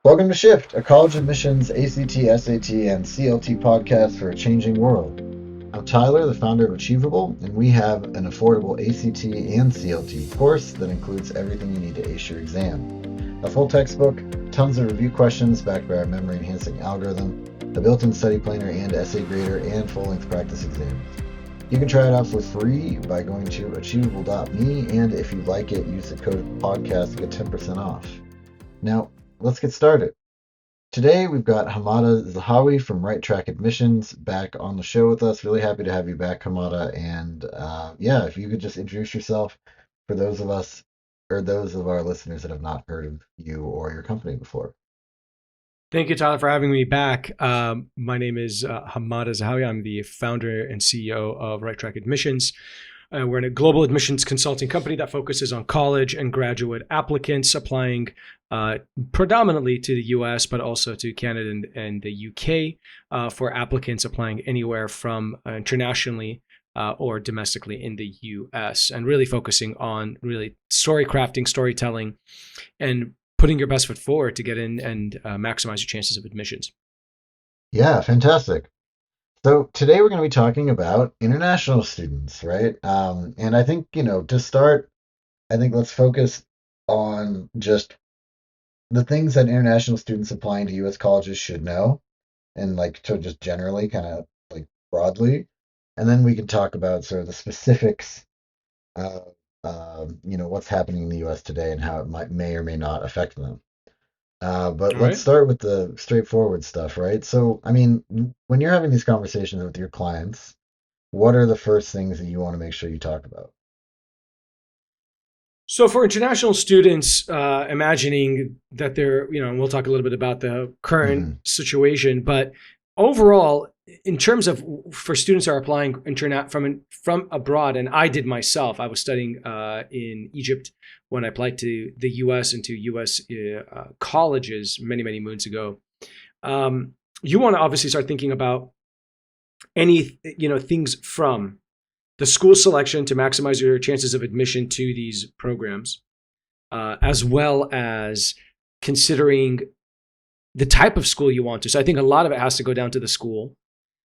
Welcome to Shift, a college admissions ACT, SAT, and CLT podcast for a changing world. I'm Tyler, the founder of Achievable, and we have an affordable ACT and CLT course that includes everything you need to ace your exam. A full textbook, tons of review questions backed by our memory enhancing algorithm, a built in study planner and essay grader, and full length practice exams. You can try it out for free by going to achievable.me, and if you like it, use the code podcast to get 10% off. Now, let's get started. Today we've got Hamada Zahawi from Right Track Admissions back on the show with us. Really happy to have you back, Hamada. And yeah, if you could just introduce yourself for those of us or those of our listeners that have not heard of you or your company before. Thank you, Tyler, for having me back. My name is Hamada Zahawi. I'm the founder and CEO of Right Track Admissions. We're a global admissions consulting company that focuses on college and graduate applicants applying predominantly to the US, but also to Canada and the UK for applicants applying anywhere from internationally or domestically in the US, and really focusing on really story crafting, storytelling, and putting your best foot forward to get in and maximize your chances of admissions. Yeah, fantastic. So today we're going to be talking about international students, right? And I think, to start, I think let's focus on just the things that international students applying to US colleges should know and like to just generally kind of like broadly. And then we can talk about sort of the specifics of what's happening in the US today and how it may or may not affect them. But All let's right. start with the straightforward stuff, right? So, I mean, when you're having these conversations with your clients, what are the first things that you want to make sure you talk about? So for international students, imagining that they're, and we'll talk a little bit about the current Hmm. situation, but overall, in terms of for students who are applying internet from abroad, and I did myself, I was studying in Egypt when I applied to the U.S. and to U.S. Colleges many moons ago. You want to obviously start thinking about any things from the school selection to maximize your chances of admission to these programs, as well as considering the type of school you want to. So I think a lot of it has to go down to the school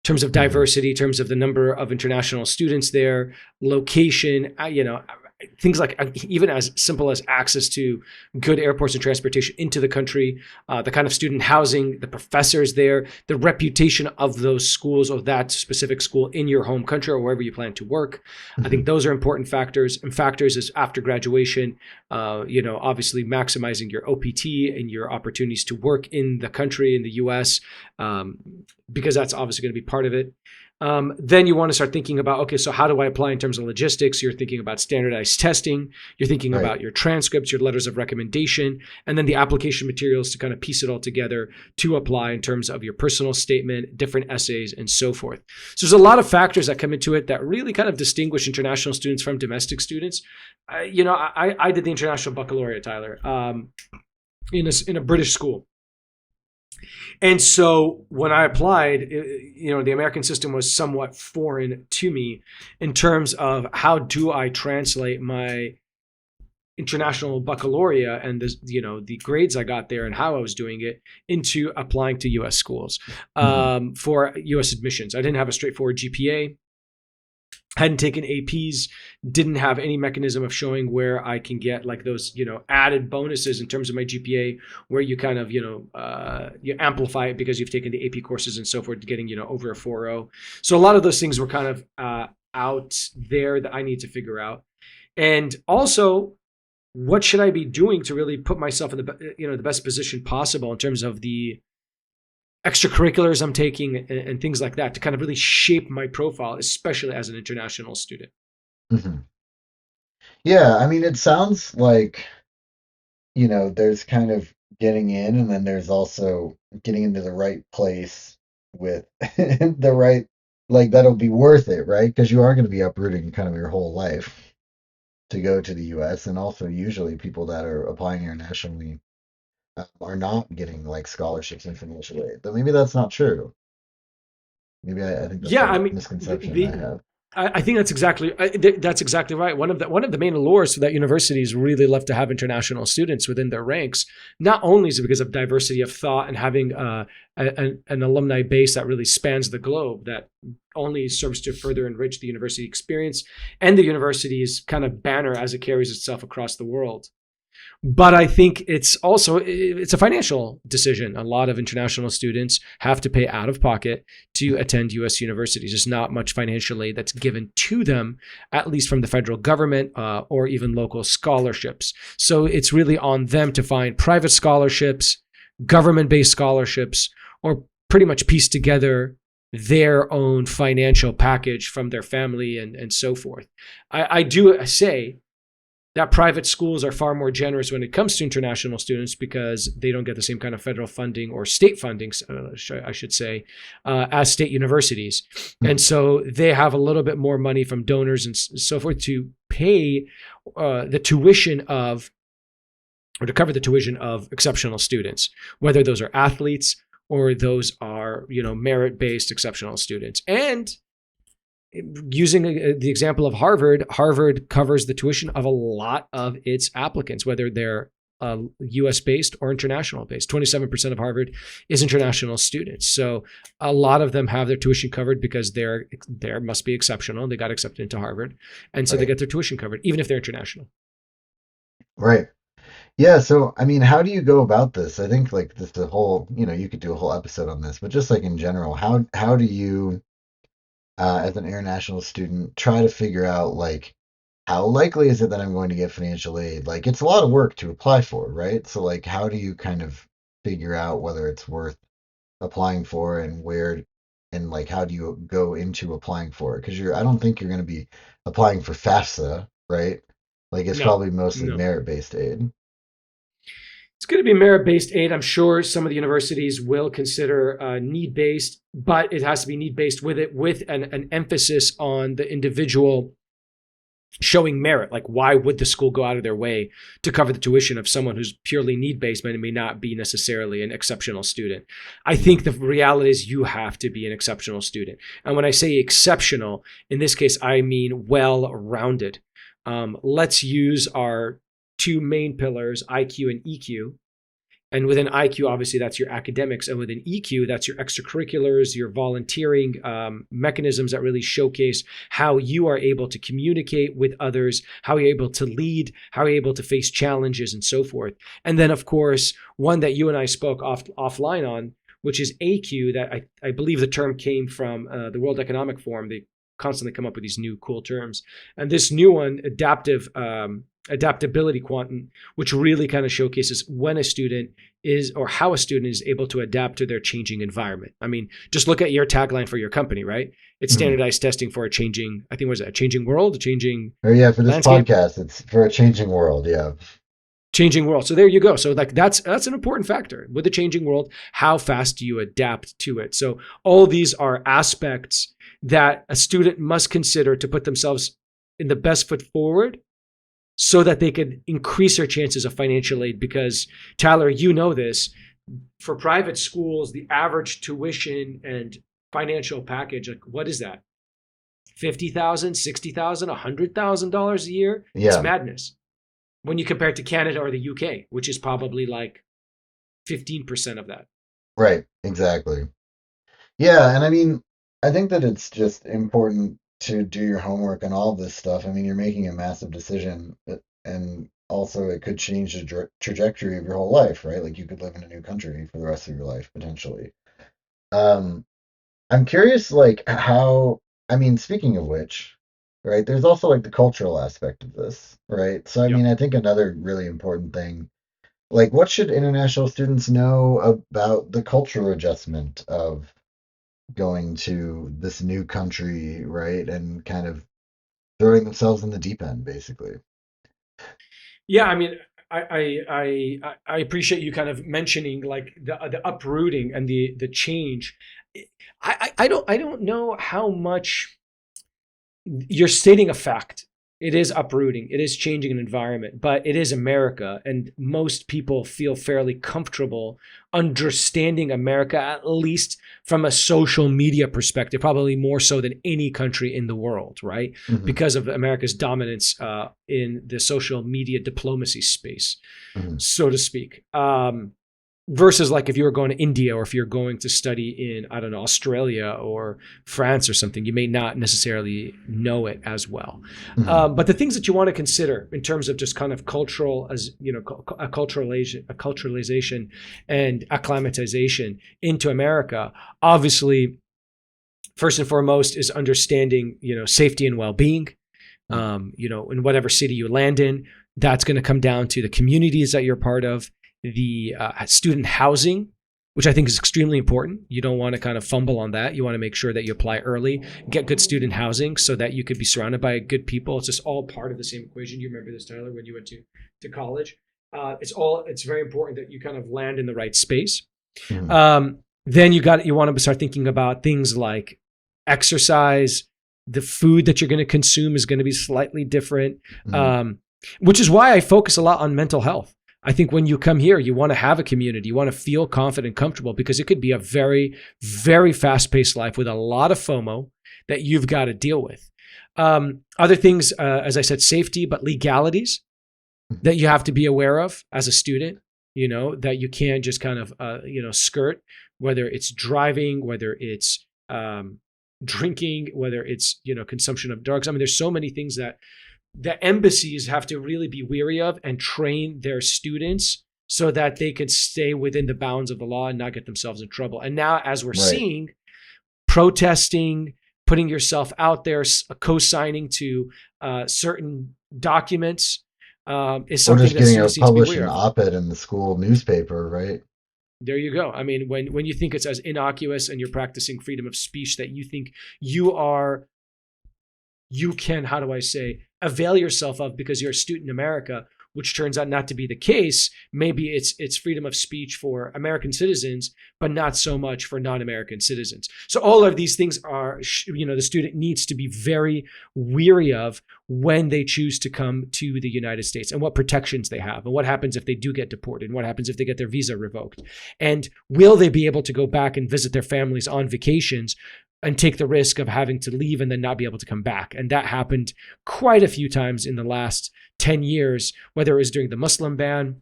in terms of Hmm. diversity, in terms of the number of international students there, location, things like even as simple as access to good airports and transportation into the country, the kind of student housing, the professors there, the reputation of those schools or that specific school in your home country or wherever you plan to work. I think Hmm. those are important factors. And factors is after graduation, obviously maximizing your OPT and your opportunities to work in the country in the U.S. Because that's obviously going to be part of it. Then you want to start thinking about, okay, so how do I apply in terms of logistics? You're thinking about standardized testing. You're thinking Right. about your transcripts, your letters of recommendation, and then the application materials to kind of piece it all together to apply in terms of your personal statement, different essays, and so forth. So there's a lot of factors that come into it that really kind of distinguish international students from domestic students. I did the international baccalaureate, Tyler, in a British school. And so when I applied, the American system was somewhat foreign to me in terms of how do I translate my international baccalaureate and the grades I got there and how I was doing it into applying to U.S. schools Hmm. for U.S. admissions. I didn't have a straightforward GPA, hadn't taken APs, didn't have any mechanism of showing where I can get like those, added bonuses in terms of my GPA, where you kind of, you amplify it because you've taken the AP courses and so forth, getting, over a 4.0. So a lot of those things were kind of out there that I need to figure out. And also, what should I be doing to really put myself in the best position possible in terms of the extracurriculars I'm taking and things like that to kind of really shape my profile, especially as an international student. Hmm. Yeah, I mean, it sounds like, there's kind of getting in, and then there's also getting into the right place with the right, like, that'll be worth it, right? Because you are going to be uprooting kind of your whole life to go to the US. And also, usually, people that are applying internationally are not getting like scholarships and financial aid. But maybe that's not true. Maybe I think that's Yeah, I a mean, misconception I have. I think that's exactly right. One of the main allures for that universities really love to have international students within their ranks. Not only is it because of diversity of thought and having an alumni base that really spans the globe, that only serves to further enrich the university experience and the university's kind of banner as it carries itself across the world. But I think it's a financial decision. A lot of international students have to pay out of pocket to attend U.S. universities. There's not much financial aid that's given to them, at least from the federal government or even local scholarships. So it's really on them to find private scholarships, government-based scholarships, or pretty much piece together their own financial package from their family and so forth. I do say that private schools are far more generous when it comes to international students because they don't get the same kind of federal funding or state funding, I should say, as state universities. And so they have a little bit more money from donors and so forth to pay the tuition of, or to cover the tuition of exceptional students, whether those are athletes or those are, merit-based exceptional students. And using the example of Harvard, Harvard covers the tuition of a lot of its applicants, whether they're US based or international based. 27% of Harvard is international students. So a lot of them have their tuition covered because they're must be exceptional. They got accepted into Harvard. And so they get their tuition covered, even if they're international. Right. Yeah. So, I mean, how do you go about this? I think like this, the whole, you could do a whole episode on this, but just like in general, how do you, as an international student, try to figure out like how likely is it that I'm going to get financial aid? Like it's a lot of work to apply for, right? So like how do you kind of figure out whether it's worth applying for and where and like how do you go into applying for it? Because I don't think you're going to be applying for FAFSA, right? Like it's No, probably mostly no. merit-based aid. It's going to be merit-based aid. I'm sure some of the universities will consider need-based, but it has to be need-based with an emphasis on the individual showing merit. Like, why would the school go out of their way to cover the tuition of someone who's purely need-based but may not be necessarily an exceptional student? I think the reality is you have to be an exceptional student. And when I say exceptional, in this case, I mean well-rounded. Let's use our two main pillars, IQ and EQ. And within IQ, obviously, that's your academics. And within EQ, that's your extracurriculars, your volunteering mechanisms that really showcase how you are able to communicate with others, how you're able to lead, how you're able to face challenges and so forth. And then, of course, one that you and I spoke offline on, which is AQ, that I believe the term came from the World Economic Forum. They constantly come up with these new cool terms. And this new one, adaptability quantum, which really kind of showcases when a student is or how a student is able to adapt to their changing environment. I mean, just look at your tagline for your company, right? It's standardized testing for a changing, I think, was it a changing world, a changing Or yeah, for this landscape? podcast, it's for a changing world. Yeah. Changing world. So there you go. So like that's an important factor with the changing world. How fast do you adapt to it? So all these are aspects that a student must consider to put themselves in the best foot forward so that they could increase their chances of financial aid. Because Tyler, you know this, for private schools, the average tuition and financial package, like what is that? $50,000, $60,000, $100,000 a year? It's Yeah. madness when you compare it to Canada or the UK, which is probably like 15% of that. Right. Exactly. Yeah, and I mean, I think that it's just important to do your homework and all this stuff. I mean, you're making a massive decision, and also it could change the trajectory of your whole life, right? Like you could live in a new country for the rest of your life potentially. Um, I'm curious, like how, I mean, speaking of which, right, there's also like the cultural aspect of this, right? So, I Yep. mean, I think another really important thing, like what should international students know about the cultural adjustment of going to this new country, right? And kind of throwing themselves in the deep end, basically. Yeah, I mean, I appreciate you kind of mentioning like the uprooting and the change. I don't know how much you're stating a fact. It is uprooting. It is changing an environment, but it is America. And most people feel fairly comfortable understanding America, at least from a social media perspective, probably more so than any country in the world, right? Mm-hmm. Because of America's dominance in the social media diplomacy space, Mm-hmm. so to speak. Versus like if you were going to India or if you're going to study in, I don't know, Australia or France or something, you may not necessarily know it as well. Mm-hmm. But the things that you want to consider in terms of just kind of cultural, as you know, a culturalization and acclimatization into America, obviously, first and foremost is understanding, safety and well-being. In whatever city you land in, that's going to come down to the communities that you're part of, the student housing, which I think is extremely important. You don't want to kind of fumble on that. You want to make sure that you apply early, get good student housing so that you could be surrounded by good people. It's just all part of the same equation. You remember this, Tyler, when you went to college. It's very important that you kind of land in the right space. Mm-hmm. Then you want to start thinking about things like exercise. The food that you're going to consume is going to be slightly different, which is why I focus a lot on mental health. I think when you come here, you want to have a community. You want to feel confident, comfortable, because it could be a very, very fast-paced life with a lot of FOMO that you've got to deal with. Other things, as I said, safety, but legalities that you have to be aware of as a student, that you can't just kind of, skirt, whether it's driving, whether it's drinking, whether it's, consumption of drugs. I mean, there's so many things that the embassies have to really be wary of and train their students so that they can stay within the bounds of the law and not get themselves in trouble. And now, as we're seeing, protesting, putting yourself out there, co-signing to certain documents is something that students need to be Publish aware an of. op-ed in the school newspaper, right? There you go. I mean, when you think it's as innocuous and you're practicing freedom of speech that you think you can, how do I say, avail yourself of because you're a student in America, which turns out not to be the case. Maybe it's freedom of speech for American citizens, but not so much for non-American citizens. So all of these things are, the student needs to be very weary of when they choose to come to the United States and what protections they have and what happens if they do get deported and what happens if they get their visa revoked. And will they be able to go back and visit their families on vacations and take the risk of having to leave and then not be able to come back. And that happened quite a few times in the last 10 years, whether it was during the Muslim ban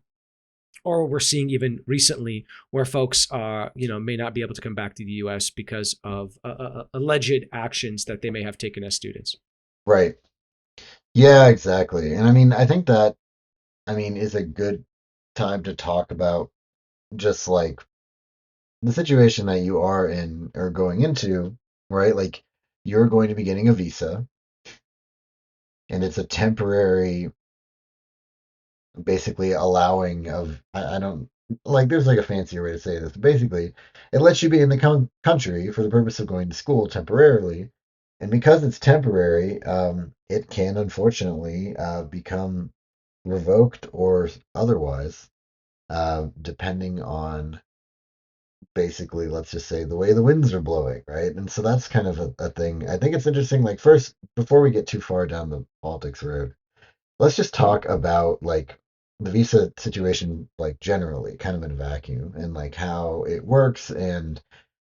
or we're seeing even recently where folks may not be able to come back to the US because of alleged actions that they may have taken as students. Right. Yeah, exactly. And I mean, I think that, is a good time to talk about just like the situation that you are in or going into, right? Like you're going to be getting a visa and it's a temporary, basically allowing of, I don't, like there's like a fancier way to say this, but basically it lets you be in the country for the purpose of going to school temporarily. And because it's temporary, it can unfortunately become revoked or otherwise, depending on basically, let's just say, the way the winds are blowing, right? And so that's kind of a thing. I think it's interesting. Like, first, before we get too far down the politics road, let's just talk about like the visa situation, like generally, kind of in a vacuum, and like how it works, and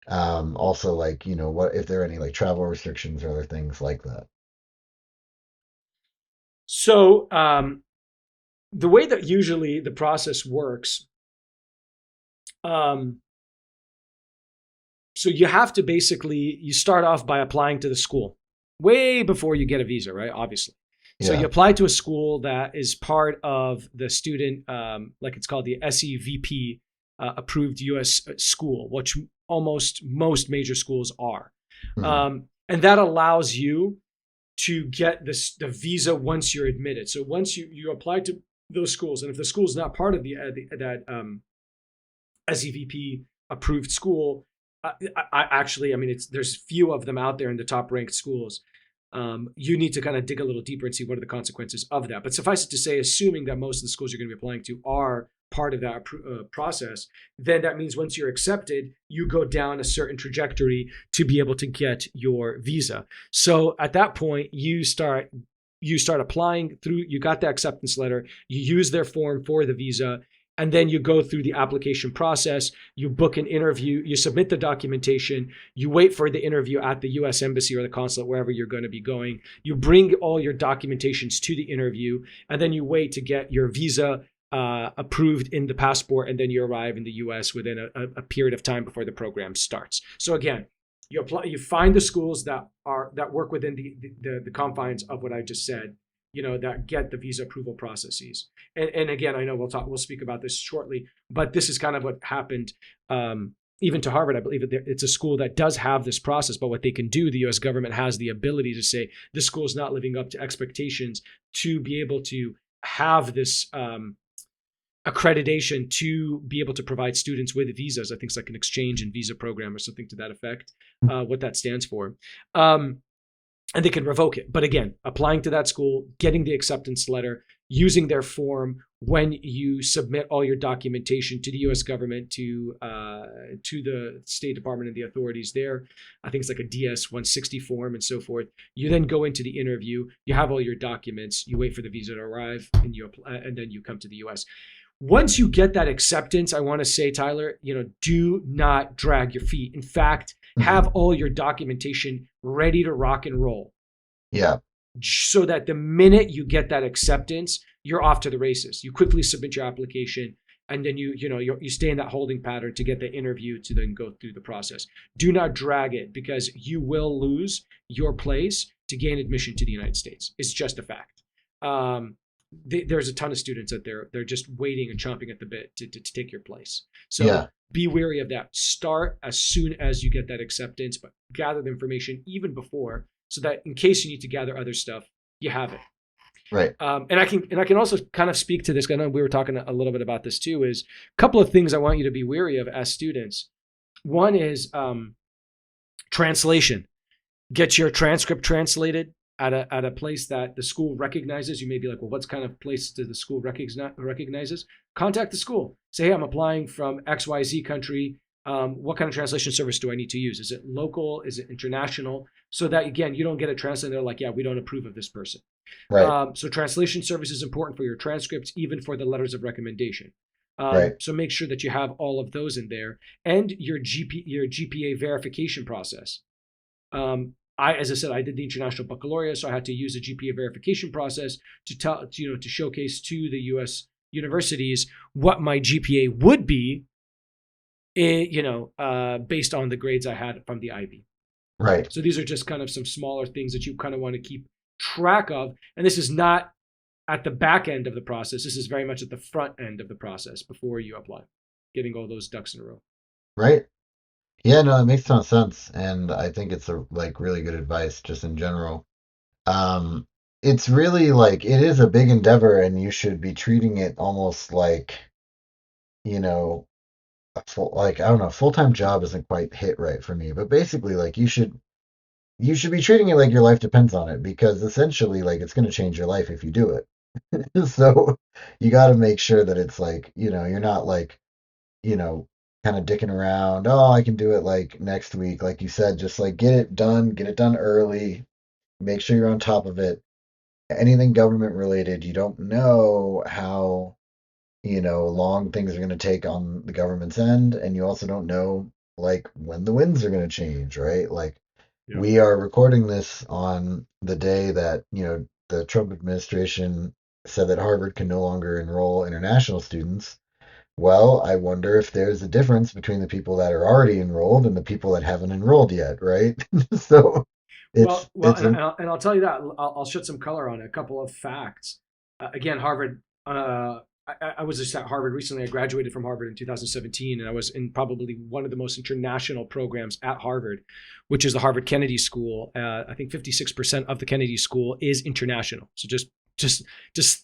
also like what if there are any like travel restrictions or other things like that. So the way that usually the process works, so you have to you start off by applying to the school way before you get a visa, right? Obviously. So you apply to a school that is part of the student, like it's called the SEVP approved U.S. school, which almost most major schools are. Mm-hmm. And that allows you to get the visa once you're admitted. So once you apply to those schools, and if the school is not part of that SEVP approved school, there's few of them out there in the top ranked schools. You need to kind of dig a little deeper and see what are the consequences of that. But suffice it to say, assuming that most of the schools you're going to be applying to are part of that process, then that means once you're accepted, you go down a certain trajectory to be able to get your visa. So at that point, you start you start applying through, you got the acceptance letter, you use their form for the visa, and then you go through the application process, you book an interview, you submit the documentation, you wait for the interview at the US Embassy or the consulate, wherever you're going to be going. You bring all your documentations to the interview, and then you wait to get your visa approved in the passport, and then you arrive in the US within a period of time before the program starts. So again, you apply, you find the schools that work within the confines of what I just said, that get the visa approval processes. And again, I know we'll speak about this shortly, but this is kind of what happened even to Harvard. I believe that it's a school that does have this process, but what they can do, the US government has the ability to say, this school is not living up to expectations to be able to have this accreditation to be able to provide students with visas. I think it's like an exchange and visa program or something to that effect, what that stands for. And they can revoke it. But again, applying to that school, getting the acceptance letter, using their form when you submit all your documentation to the U.S. government, to the State Department and the authorities there. I think it's like a DS-160 form and so forth. You then go into the interview. You have all your documents. You wait for the visa to arrive, and you apply, and then you come to the U.S. Once you get that acceptance, I want to say, Tyler, do not drag your feet. In fact, have all your documentation ready to rock and roll. Yeah. So that the minute you get that acceptance, you're off to the races. You quickly submit your application, and then you stay in that holding pattern to get the interview to then go through the process. Do not drag it, because you will lose your place to gain admission to the United States. It's just a fact. There's a ton of students out there. They're just waiting and chomping at the bit to take your place. So be wary of that. Start as soon as you get that acceptance, but gather the information even before, so that in case you need to gather other stuff, you have it. Right. And I can also kind of speak to this. I know we were talking a little bit about this too. Is a couple of things I want you to be wary of as students. One is translation. Get your transcript translated at a place that the school recognizes. You may be like, well, what kind of place does the school recognizes? Contact the school. Say, hey, I'm applying from XYZ country. What kind of translation service do I need to use? Is it local? Is it international? So that, again, you don't get a translator. They're like, yeah, we don't approve of this person. Right. So translation service is important for your transcripts, even for the letters of recommendation. Right. So make sure that you have all of those in there, and your GPA verification process. As I said, I did the international baccalaureate, so I had to use the GPA verification process to showcase to the U.S. universities what my GPA would be, based on the grades I had from the IB. Right. So these are just kind of some smaller things that you kind of want to keep track of. And this is not at the back end of the process. This is very much at the front end of the process before you apply, getting all those ducks in a row. Right. Yeah, no, it makes a ton of sense, and I think it's really good advice just in general. It's really it is a big endeavor, and you should be treating it almost like, a I don't know, full-time job isn't quite hit right for me, but basically you should be treating it like your life depends on it, because essentially it's going to change your life if you do it. So you got to make sure that it's you're not you know, kind of dicking around. Oh, I can do it next week. Like you said, just get it done early. Make sure you're on top of it. Anything government related, you don't know how, long things are going to take on the government's end. And you also don't know, when the winds are going to change, right? We are recording this on the day that, the Trump administration said that Harvard can no longer enroll international students. Well, I wonder if there's a difference between the people that are already enrolled and the people that haven't enrolled yet, right? So Well, it's and I'll tell you that I'll shed some color on a couple of facts. Again, Harvard. I was just at Harvard recently. I graduated from Harvard in 2017, and I was in probably one of the most international programs at Harvard, which is the Harvard Kennedy School. I think 56% of the Kennedy School is international. So just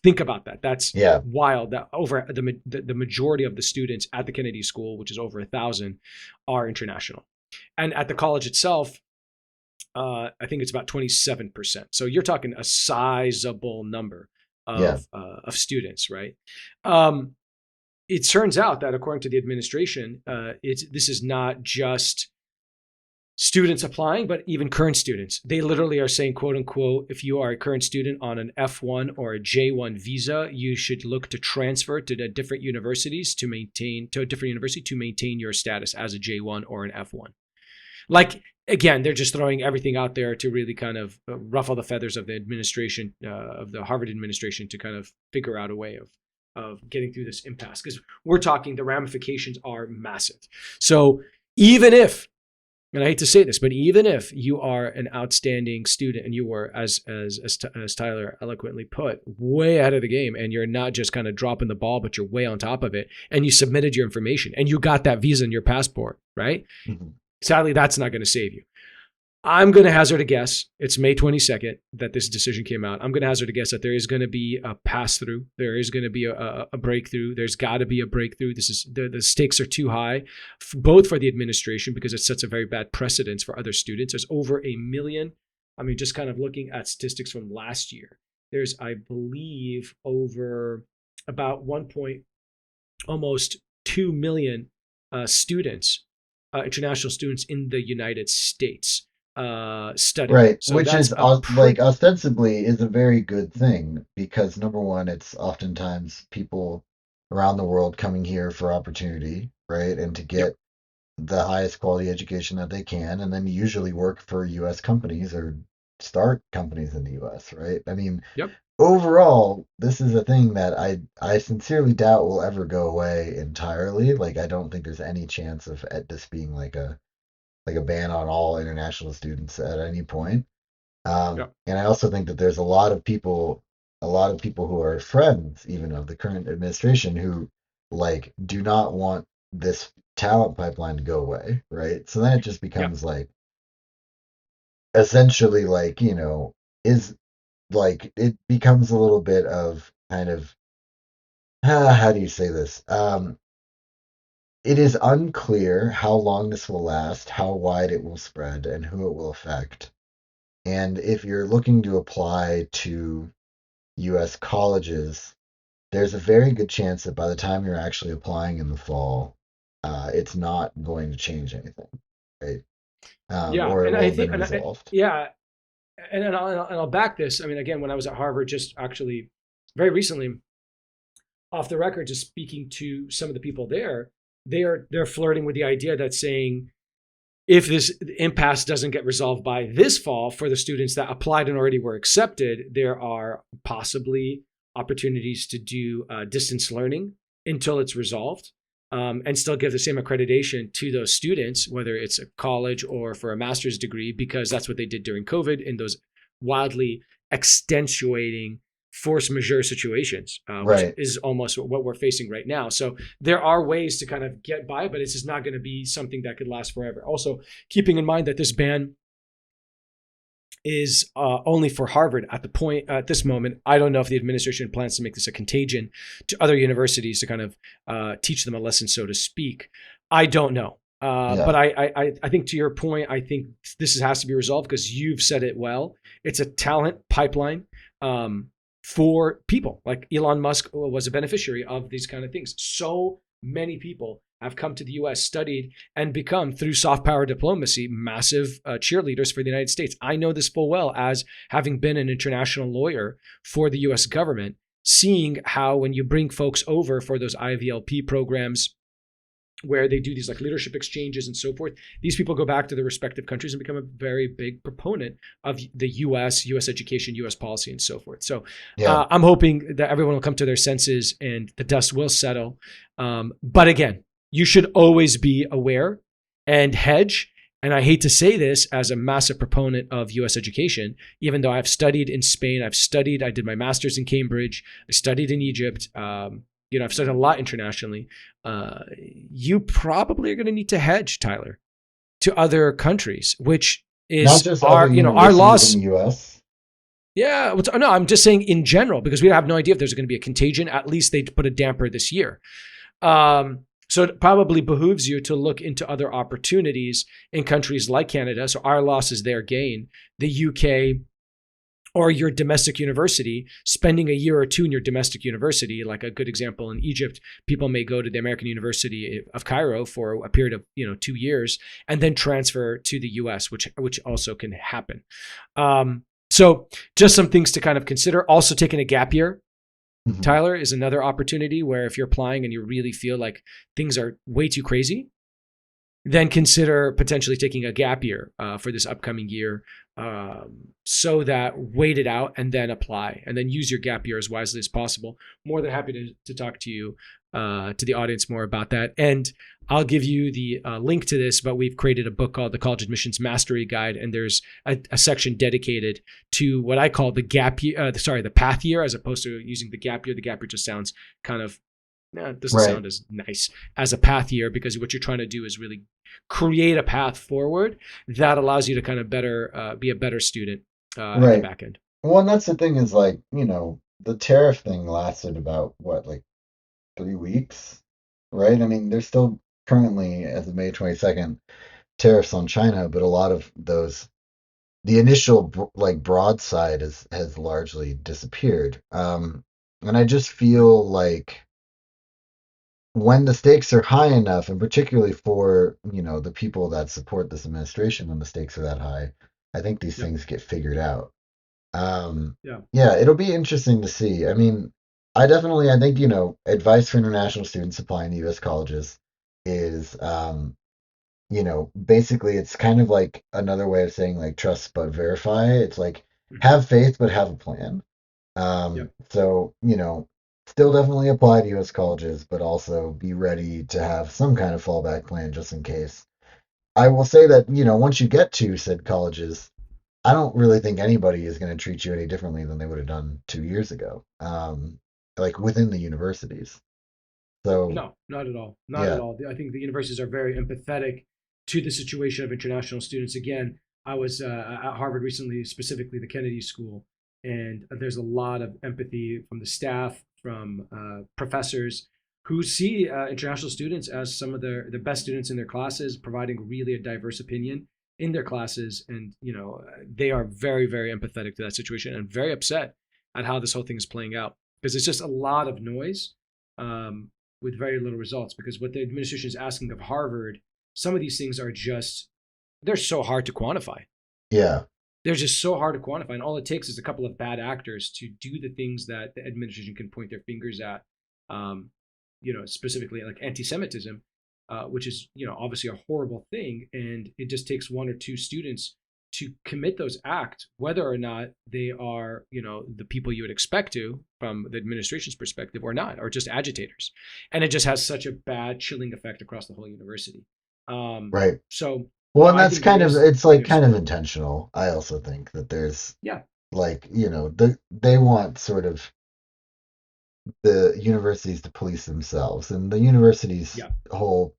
think about that. That's wild. That over the majority of the students at the Kennedy School, which is over 1,000, are international, and at the college itself, I think it's about 27%. So you're talking a sizable number of students, right? It turns out that according to the administration, this is not just students applying, but even current students. They literally are saying, quote unquote, if you are a current student on an F1 or a J1 visa, you should look to transfer to a different university to maintain your status as a J1 or an F1. Like, again, they're just throwing everything out there to really kind of ruffle the feathers of the administration, of the Harvard administration, to kind of figure out a way of getting through this impasse. Because we're talking, the ramifications are massive. So even if, and I hate to say this, but even if you are an outstanding student and you were, as Tyler eloquently put, way ahead of the game, and you're not just kind of dropping the ball, but you're way on top of it, and you submitted your information and you got that visa in your passport, right? Mm-hmm. Sadly, that's not going to save you. I'm going to hazard a guess. It's May 22nd that this decision came out. I'm going to hazard a guess that there is going to be a pass through. There is going to be a breakthrough. There's got to be a breakthrough. The stakes are too high, both for the administration, because it sets a very bad precedence for other students. There's over 1 million. I mean, just kind of looking at statistics from last year, there's, I believe, over about almost 2 million students, international students in the United States. Study. Right, so which is like ostensibly is a very good thing, because number one, it's oftentimes people around the world coming here for opportunity, right, and to get the highest quality education that they can, and then usually work for U.S. companies or start companies in the U.S., right? I mean, overall, this is a thing that I sincerely doubt will ever go away entirely. Like, I don't think there's any chance of this being like a ban on all international students at any point. And I also think that there's a lot of people who are friends even of the current administration who like do not want this talent pipeline to go away, right? So then it just becomes like essentially like, you know, is like it becomes a little bit of kind of how do you say this? It is unclear how long this will last, how wide it will spread, and who it will affect. And if you're looking to apply to U.S. colleges, there's a very good chance that by the time you're actually applying in the fall, it's not going to change anything, right? Or it will have been resolved. And I'll back this. I mean, again, when I was at Harvard, just actually very recently, off the record, just speaking to some of the people there, they're flirting with the idea that saying, if this impasse doesn't get resolved by this fall for the students that applied and already were accepted, there are possibly opportunities to do distance learning until it's resolved, and still give the same accreditation to those students, whether it's a college or for a master's degree, because that's what they did during COVID in those wildly extenuating force majeure situations, which is almost what we're facing right now. So there are ways to kind of get by, but it's just not going to be something that could last forever. Also, keeping in mind that this ban is only for Harvard at this moment. I don't know if the administration plans to make this a contagion to other universities to kind of teach them a lesson, so to speak. I don't know. But I think to your point, I think this has to be resolved because you've said it well. It's a talent pipeline. For people like Elon Musk was a beneficiary of these kind of things. So many people have come to the US, studied, and become, through soft power diplomacy, massive cheerleaders for the United States. I know this full well as having been an international lawyer for the US government, seeing how when you bring folks over for those IVLP programs, where they do these like leadership exchanges and so forth, these people go back to their respective countries and become a very big proponent of the US education, US policy, and so forth. So I'm hoping that everyone will come to their senses and the dust will settle. But again, you should always be aware and hedge. And I hate to say this as a massive proponent of US education, even though I've studied in Spain, I did my master's in Cambridge, I studied in Egypt, I've studied a lot internationally. You probably are going to need to hedge, Tyler, to other countries, which is not just our laws in the US. Yeah, no, I'm just saying in general, because we have no idea if there's going to be a contagion. At least they put a damper this year. So it probably behooves you to look into other opportunities in countries like Canada. So our loss is their gain. The UK, or your domestic university, spending a year or two in your domestic university. Like a good example in Egypt, people may go to the American University of Cairo for a period of 2 years and then transfer to the US, which also can happen. So just some things to kind of consider. Also taking a gap year, Mhm. Tyler, is another opportunity where if you're applying and you really feel like things are way too crazy, then consider potentially taking a gap year for this upcoming year, so that wait it out and then apply and then use your gap year as wisely as possible. More than happy to talk to you, to the audience, more about that. And I'll give you the link to this, but we've created a book called the College Admissions Mastery Guide, and there's a section dedicated to what I call the gap year, the path year, as opposed to using the gap year. The gap year just sounds kind of, it doesn't Right. sound as nice as a path year, because what you're trying to do is really create a path forward that allows you to kind of be a better student at the Right. back end. Well, and that's the thing is like, the tariff thing lasted about what, like 3 weeks, right? I mean, there's still currently, as of May 22nd, tariffs on China, but a lot of those, the initial like broadside has largely disappeared. And I just feel like when the stakes are high enough, and particularly for, the people that support this administration, when the stakes are that high, I think these Yep. things get figured out. Yeah. Yeah, it'll be interesting to see. I mean, I think, advice for international students applying to U.S. colleges is, basically it's kind of like another way of saying like trust but verify. It's like Hmm. have faith but have a plan. Yep. So, still definitely apply to U.S. colleges, but also be ready to have some kind of fallback plan just in case. I will say that, once you get to said colleges, I don't really think anybody is going to treat you any differently than they would have done 2 years ago, like within the universities. So, No, not at all. Not at yeah. all. I think the universities are very empathetic to the situation of international students. Again, I was at Harvard recently, specifically the Kennedy School, and there's a lot of empathy from the staff, from professors who see international students as some of the best students in their classes, providing really a diverse opinion in their classes. And, they are very, very empathetic to that situation and very upset at how this whole thing is playing out, because it's just a lot of noise. With very little results, because what the administration is asking of Harvard, some of these things are just, they're so hard to quantify. Yeah. They're just so hard to quantify. And all it takes is a couple of bad actors to do the things that the administration can point their fingers at, specifically like anti Semitism, which is, obviously a horrible thing. And it just takes one or two students to commit those acts, whether or not they are, the people you would expect to from the administration's perspective or not, or just agitators. And it just has such a bad chilling effect across the whole university. Right. So Well, no, and I that's think that kind of, there's it's plenty like of kind of support. intentional. I also think that there's Yeah. like, they want sort of the universities to police themselves, and the university's Yeah. whole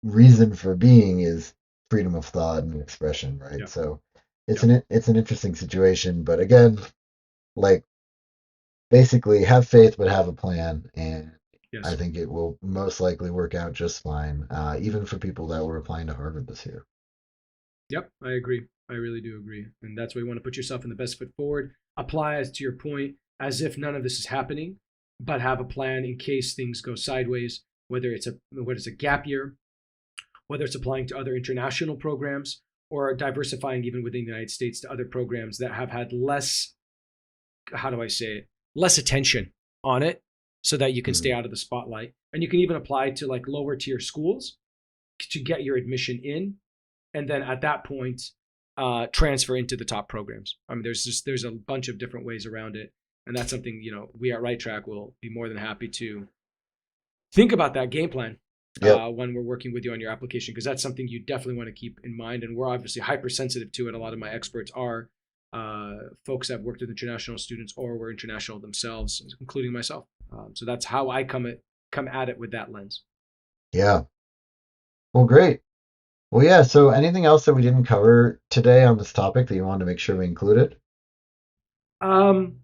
reason for being is freedom of thought and expression, right? Yeah. So Yeah. it's an interesting situation, but again, like basically have faith but have a plan, and I Yes. think it will most likely work out just fine, even for people that were applying to Harvard this year. Yep. I agree. I really do agree. And that's why you want to put yourself in the best foot forward. Apply, as to your point, as if none of this is happening, but have a plan in case things go sideways, whether it's a gap year, whether it's applying to other international programs, or diversifying even within the United States to other programs that have had less, how do I say it, less attention on it, so that you can stay Mhm. out of the spotlight. And you can even apply to like lower tier schools to get your admission in. And then at that point, transfer into the top programs. I mean, there's a bunch of different ways around it. And that's something, we at Right Track will be more than happy to think about that game plan Yep. when we're working with you on your application, because that's something you definitely want to keep in mind. And we're obviously hypersensitive to it. A lot of my experts are folks that have worked with international students or were international themselves, including myself. So that's how I come at it with that lens. Yeah. Well, great. Well, yeah. So, anything else that we didn't cover today on this topic that you wanted to make sure we included? Um,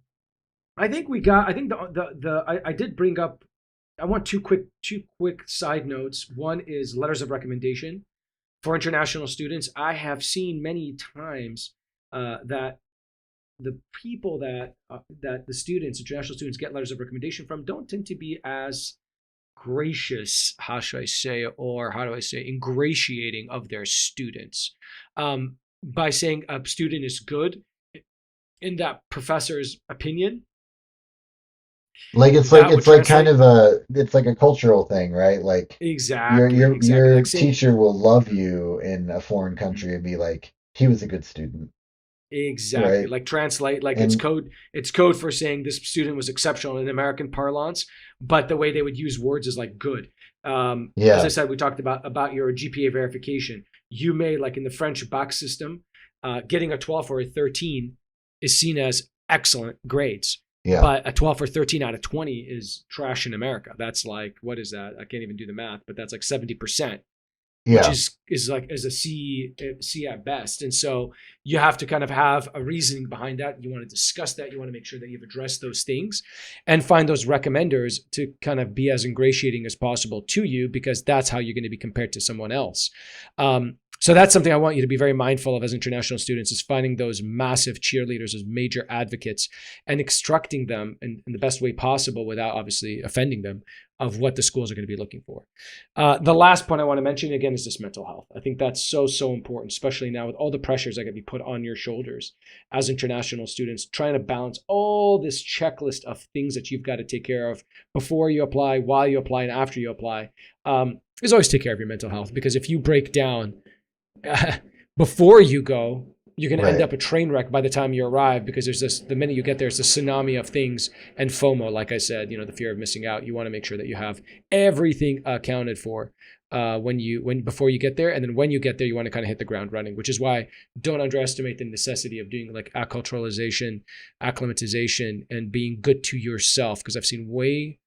I think we got. I think I did bring up. I want two quick side notes. One is letters of recommendation for international students. I have seen many times that the people that the students, international students, get letters of recommendation from don't tend to be as gracious, how should I say, or how do I say, ingratiating of their students. By saying a student is good in that professor's opinion, Like that would it's like kind translate of a it's like a cultural thing, right? Like exactly your like saying teacher will love you in a foreign country and be like, he was a good student, exactly right? like translate like And it's code for saying this student was exceptional in American parlance, but the way they would use words is like good. As I yeah, said, we talked about your GPA verification. You may, like in the French bac system, getting a 12 or a 13 is seen as excellent grades, yeah, but a 12 or 13 out of 20 is trash in America. That's like, what is that? I can't even do the math, but that's like 70%, which yeah, is like is a C at best. And so you have to kind of have a reasoning behind that. You want to discuss that. You want to make sure that you've addressed those things and find those recommenders to kind of be as ingratiating as possible to you, because that's how you're going to be compared to someone else. So that's something I want you to be very mindful of as international students, is finding those massive cheerleaders, those major advocates, and extracting them in the best way possible without obviously offending them of what the schools are going to be looking for. The last point I want to mention again is just mental health. I think that's so important, especially now with all the pressures that can be put on your shoulders as international students, trying to balance all this checklist of things that you've got to take care of before you apply, while you apply, and after you apply. Is always take care of your mental health, because if you break down before you go, you're going to end right. up a train wreck by the time you arrive, because there's this, the minute you get there, it's a tsunami of things. And FOMO, like I said, the fear of missing out. You want to make sure that you have everything accounted for before you get there. And then when you get there, you want to kind of hit the ground running, which is why don't underestimate the necessity of doing like acculturalization, acclimatization, and being good to yourself. Because I've seen way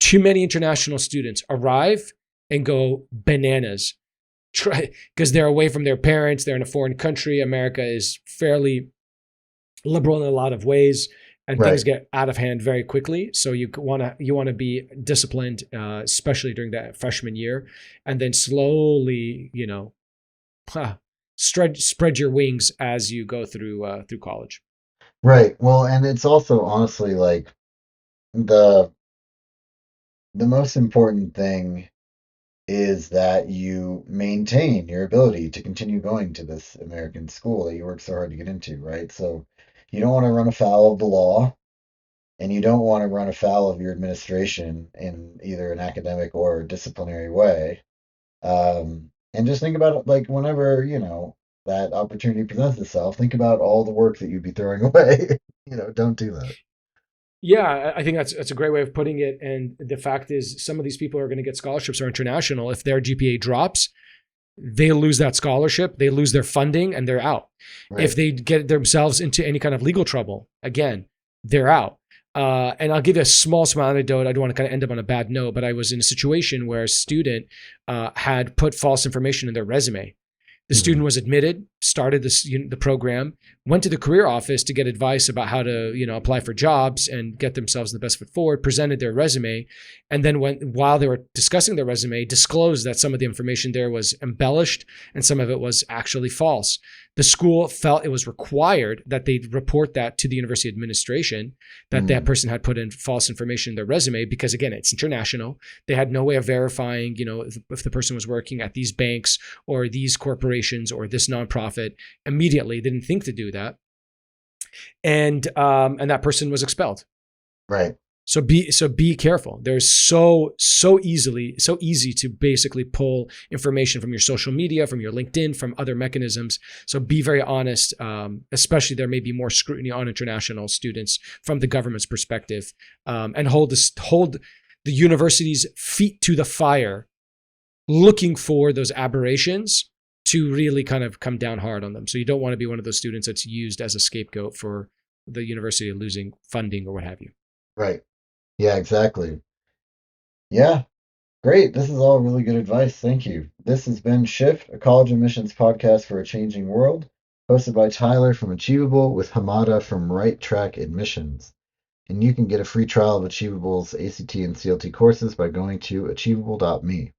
too many international students arrive and go bananas, because they're away from their parents, they're in a foreign country. America is fairly liberal in a lot of ways, and things Right. get out of hand very quickly. So you want to be disciplined, especially during that freshman year, and then slowly, spread your wings as you go through college. Right. Well, and it's also honestly like the the most important thing is that you maintain your ability to continue going to this American school that you work so hard to get into, right? So you don't want to run afoul of the law, and you don't want to run afoul of your administration in either an academic or disciplinary way. And just think about it like whenever, that opportunity presents itself, think about all the work that you'd be throwing away. Don't do that. Yeah, I think that's a great way of putting it. And the fact is, some of these people are going to get scholarships or international. If their GPA drops, they lose that scholarship, they lose their funding, and they're out. If Right. they get themselves into any kind of legal trouble, again, they're out. And I'll give you a small anecdote. I don't want to kind of end up on a bad note, but I was in a situation where a student had put false information in their resume. The Hmm. student was admitted, started the program, went to the career office to get advice about how to apply for jobs and get themselves the best foot forward. Presented their resume, and then while they were discussing their resume, disclosed that some of the information there was embellished and some of it was actually false. The school felt it was required that they report that to the university administration, that that Hmm. person had put in false information in their resume, because again, it's international. They had no way of verifying, if the person was working at these banks or these corporations or this nonprofit. Immediately, they didn't think to do that, and that person was expelled. Right. So be careful. There's so easy to basically pull information from your social media, from your LinkedIn, from other mechanisms. So be very honest. Especially there may be more scrutiny on international students from the government's perspective, and hold the university's feet to the fire, looking for those aberrations to really kind of come down hard on them. So you don't want to be one of those students that's used as a scapegoat for the university losing funding or what have you. Right. Yeah, exactly. Yeah, great. This is all really good advice. Thank you. This has been Shift, a college admissions podcast for a changing world, hosted by Tyler from Achievable with Hamada from Right Track Admissions. And you can get a free trial of Achievable's ACT and CLT courses by going to achievable.me.